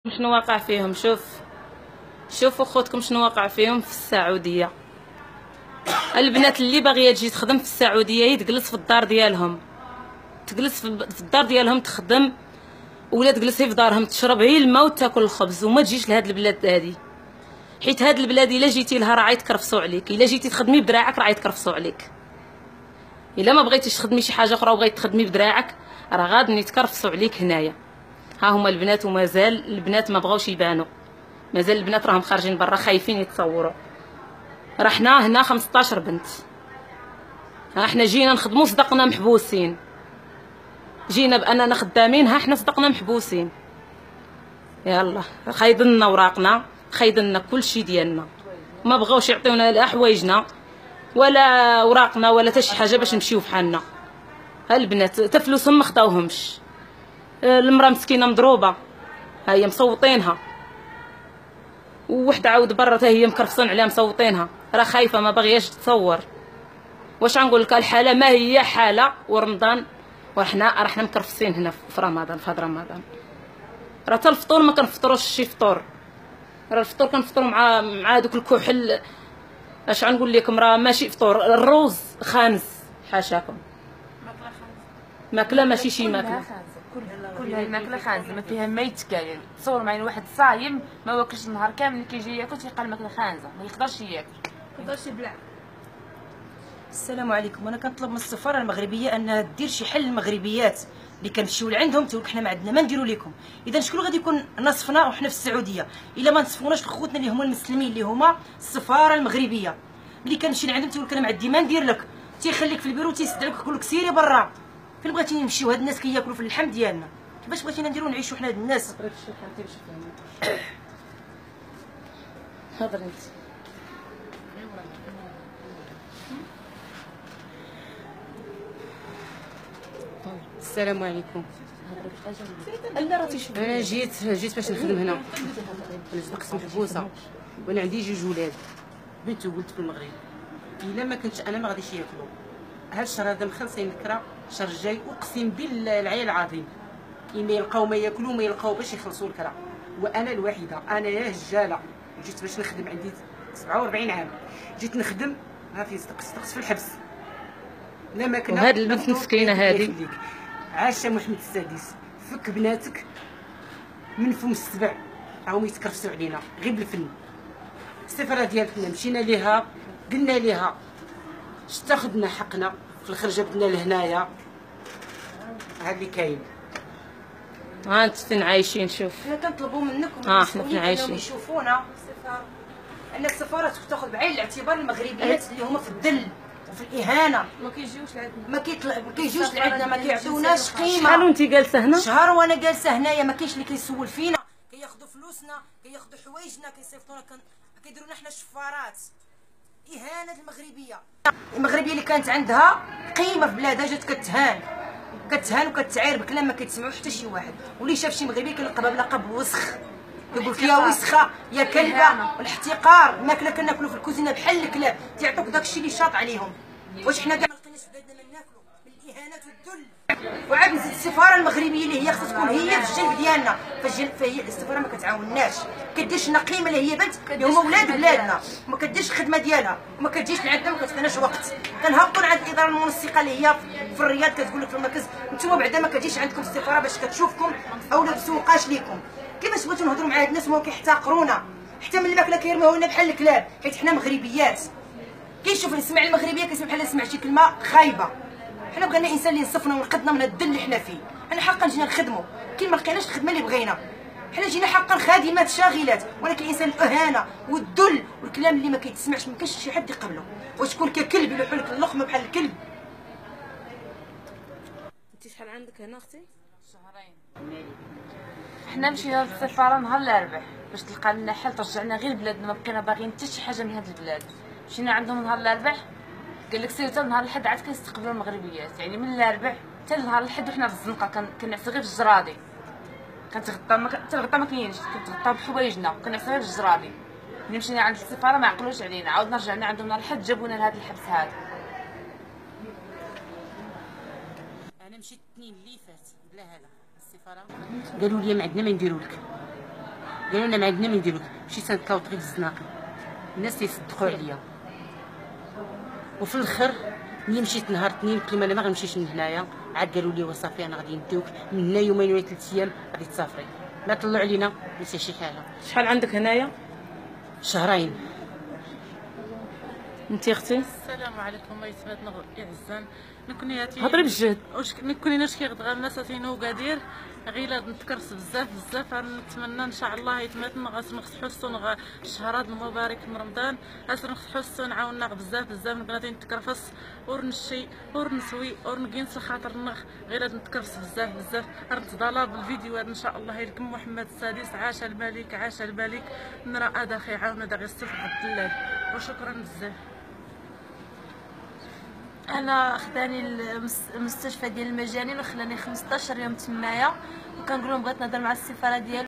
شنو واقع فيهم. شوفوا خوتكم شنو واقع فيهم في السعوديه. البنات اللي باغيه تجي تخدم في السعوديه هي تجلس في الدار ديالهم، تجلس في الدار ديالهم تخدم، ولا تجلس في دارهم تشرب هي الماء وتاكل الخبز، وما تجيش لهاد البلاد هادي، حيت هاد البلاد الا جيتي لها راه غيتكرفسوا عليك، الا جيتي تخدمي بدراعك راه غيتكرفسوا عليك. الا ما بغيتيش تخدمي شي حاجه اخرى وبغيتي تخدمي بدراعك راه غادي يتكرفسوا عليك هنايا. ها هما البنات ومازال البنات ما بغاوش يبانوا، مازال البنات راهم خارجين برا خايفين يتصوروا. راه حنا هنا 15 بنت، ها حنا جينا نخدموا صدقنا محبوسين، جينا باننا خدامين، ها حنا صدقنا محبوسين. يلا خايضنا وراقنا، خايضنا كلشي ديالنا، ما بغاوش يعطيونا لا حوايجنا ولا وراقنا ولا حتى شي حاجه باش نمشيو بحالنا. ها البنات حتى فلوسهم ما خداوهمش، المراه مسكينه مضروبه، ها هي مصوتينها، ووحده عاود برا حتى هي مكرفصين عليها مصوتينها، راه خايفه ما باغياش تصور. واش غنقول لك، الحاله ما هي حاله، ورمضان راه حنا مكرفصين هنا في رمضان، في هذا رمضان راه حتى الفطور ما كنفطروش شي فطور، راه الفطور كنفطروا مع دوك الكحل. اش غنقول لكم، راه ماشي فطور، الروز خانز حاشاكم، ماكله ماشي شي ماكله، كلها الماكله خانزه ما فيها ما يتكال. تصور معايا واحد صايم ما واكلش النهار كامل، كيجي ياكل تيلقى الماكله خانزه ما يقدرش ياكل، ما يقدرش يبلع. السلام عليكم. انا كنطلب من السفاره المغربيه انها دير شي حل للمغربيات اللي كنمشيو لعندهم تقول حنا ما عندنا ما نديروا لكم. اذا شكون غادي يكون نصفنا وحنا في السعوديه الا ما نصفوناش لخوتنا اللي هما المسلمين اللي هما السفاره المغربيه؟ ملي كنمشي لعندهم تقول لك انا ما عندي ما ندير لك، تيخليك في البيرو تيسدعك يقول لك سيري برا. فين بغيتيني نمشيو؟ هاد الناس كياكلوا في اللحم ديالنا، كيفاش بغيتينا نديرو نعيشوا حنا هاد الناس؟ هضري انت. السلام عليكم. انا جيت باش نخدم هنا، انا صدقت محبوسه وانا عندي جوج ولاد، بنت وولد في المغرب. الا ما كنتش انا ما غاديش ياكلوا. هاد الشهر هذا مخلصين الكرا، الشهر الجاي اقسم بالله العلي العظيم اما يلقاو ما ياكلوا ما يلقاو باش يخلصوا الكرا. وانا الوحيده، انا يا هجاله جيت باش نخدم، عندي 47 عام جيت نخدم، ها في صدقت في الحبس. لا ما كنا. وهاد البنت مسكينه هادي عاشه محمد السادس، فك بناتك من فم السبع، راهم يتكرفسوا علينا غير بالفن. السفاره ديالتنا مشينا ليها قلنا ليها تاخذنا حقنا، في الاخر جابتنا لهنايا. هذا اللي كاين. ها انت فين عايشين؟ شوف حنا كنطلبوا منكم حنا فين عايشين يشوفونا ان السفاره تاخذ بعين الاعتبار المغربيات اللي هما في الذل وفي الاهانه، ما كيجيوش لعندنا، ما كيجيوش لعندنا، ما كيعطيوناش قيمه. شحال وانت جالسه هنا؟ شهر وانا جالسه هنايا، ما كاينش اللي كيسول فينا، كياخذوا فلوسنا، كياخذوا حوايجنا، كيصيفطونا، كيديرونا حنا شفارات. اهانه المغربيه اللي كانت عندها قيمه في بلادها جات كتهان وكتعاير بكلام ما كيتسمعوا حتى شي واحد. واللي شاف شي مغربي كيلقبها بلقب وسخ، يقول لك يا وسخه يا كلبه. والاحتقار، الماكله كناكلوا في الكوزينه بحال الكلاب، تيعطوك داكشي اللي شاط عليهم. واش حنا كاع ما لقيناش في بلادنا ما ناكلوا من الاهانات والذل؟ وعاد نزيد السفاره المغربيه اللي هي خصها تكون هي في الجنب ديالنا، فهي السفاره ما كتعاونناش، كديرش لنا قيمه اللي هي بنت اللي هما ولاد بلادنا، وما كديرش الخدمه ديالها، وما كتجيش لعندنا، ما كتعطيناش وقت. كنهبطوا عند الاداره المنسقه اللي هي في الرياض، كتقول لك في المركز نتوما بعدا ما كتجيش عندكم السفاره باش كتشوفكم او لا تسوقاش ليكم. كيفاش بغيتو نهضروا مع هاد الناس وهما كيحتقرونا؟ حتى من الماكله كيرميوها لنا بحال الكلاب، حيت حنا مغربيات. كيشوف يسمع المغربيه كيسمع بحال يسمع شي كلمه خايبه. حنا بغينا انسان اللي ينصفنا وينقذنا من الذل اللي حنا فيه. حنا حقا جينا نخدموا، كاين ما لقيناش الخدمه اللي بغينا، حنا جينا حقا خادمات شاغلات، ولكن الانسان الاهانه والذل والكلام اللي ما كيتسمعش ما كاينش شي حد يقبله. وتكون ككلب يلوحوا لك اللقمه بحال الكلب. انت شحال عندك هنا اختي؟ شهرين. حنا مشينا للسفاره نهار الاربعاء باش تلقى لنا حل ترجعنا غير بلادنا، ما بقينا باغيين حتى شي حاجه من هاد البلاد. مشينا عندهم نهار الاربعاء، قال لك سير حتى نهار الاحد عاد كيستقبلوا المغربيات، يعني من الاربعاء حتى نهار الاحد وحنا في الزنقه كنعس غير في الجرادي، حتى الغطا ما كاينش، كنتغطاو بحوايجنا كنعس غير في الجرادي. ملي مشينا عند السفاره ما عقلوش علينا، عاودنا رجعنا عندهم نهار الاحد جابونا لهذا الحبس هذا. انا مشيت الاثنين اللي فات بلا هذا السفاره، قالوا لي ما عندنا ما نديروا لك. قالوا لنا ما عندنا ما نديرو. مشيت نتلاوط غير في الزناقه، الناس تيصدقوا عليا. وفي الاخر ملي مشيت نهار اثنين قلت لهم انا ما غنمشيش من هنايا، عاد قالوا لي وصافي انا غادي نديوك من هنا يومين ولا 3 ايام غادي تسافري. ما طلعوا علينا حتى شي حاجه. شحال عندك هنايا؟ شهرين. انتي اختي؟ السلام عليكم ايتماتنا اعزان. نكونياتي هضري بجد. نكونيناش كيغدغا مساتينو وقادير غير نتكرس بزاف. نتمنى ان شاء الله ايتماتنا غنفتحوا السون الشهر المبارك من رمضان، غنفتحوا السون عاوننا بزاف غادي نتكرفس ورنشي ورنسوي ورنقينس لخاطرنا غير نتكرفس بزاف. نتضالا بالفيديوهات ان شاء الله يلكم محمد السادس. عاش الملك نرى داخي عاونا داغي الصف عبد الله. وشكرا بزاف. انا خداني المستشفى ديال المجانين وخلاني 15 يوم تمايا، وكنقول لهم بغيت نهضر مع السفاره ديالو